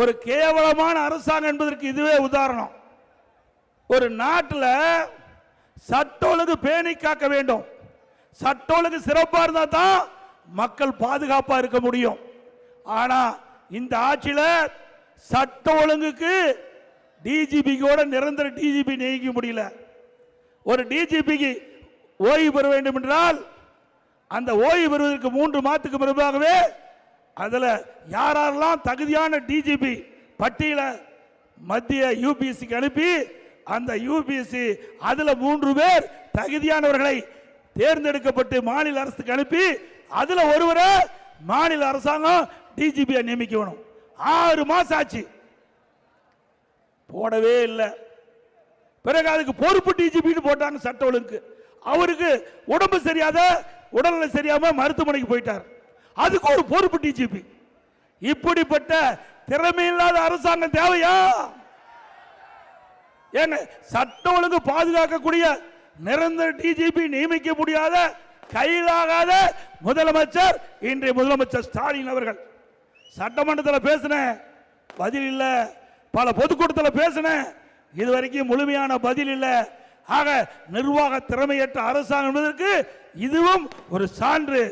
ஒரு கேவலமான அரசாங்கம் என்பதற்கு இதுவே உதாரணம். ஒரு நாட்டில் சட்ட ஒழுங்கு பேணி காக்க வேண்டும். சட்ட ஒழுங்கு சிறப்பாக இருந்தால் தான் மக்கள் பாதுகாப்பாக இருக்க முடியும். ஆனா இந்த ஆட்சியில் சட்ட ஒழுங்குக்கு டிஜிபிக்கோட நிரந்தர டிஜிபி நியமிக்க முடியல. ஒரு டிஜிபிக்கு ஓய்வு பெற வேண்டும் என்றால் அந்த ஓய்வு பெறுவதற்கு 3 மாதத்துக்கு முன்பாகவே அதில் யாரெல்லாம் தகுதியான டிஜிபி பட்டியல மத்திய யூபிஎஸ்சிக்கு அனுப்பி அந்த யூபிஎஸ்சி அதில் 3 பேர் தகுதியானவர்களை தேர்ந்தெடுக்கப்பட்டு மாநில அரசுக்கு அனுப்பி அதில் ஒருவரை மாநில அரசாங்கம் டிஜிபியை நியமிக்கணும். 6 மாசம் ஆச்சு, போடவே இல்லை. பிறகு அதுக்கு பொறுப்பு டிஜிபின்னு போட்டாங்க சட்ட ஒழுங்கு. அவருக்கு உடம்பு சரியாத உடல்நிலை சரியாம மருத்துவமனைக்கு போயிட்டார். அதுக்கு ஒரு பொறுப்பு டிஜிபி. இப்படிப்பட்ட திறமையில்லாத அரசாங்கம் தேவையா? ஏங்க சட்ட ஒழுங்கு பாதுகாக்கக்கூடிய நிரந்தர டிஜிபி நியமிக்க முடியாத கையிலாகாத முதலமைச்சர் இன்றைய முதலமைச்சர் ஸ்டாலின் அவர்கள். சட்டமன்றத்தில் பேசின பதில் இல்லை, பல பொதுக்கூட்டத்தில் பேசின இதுவரைக்கும் முழுமையான பதில் இல்லை. ஆக நிர்வாக திறமையற்ற அரசாங்கம் என்பதற்கு இதுவும் ஒரு சான்று.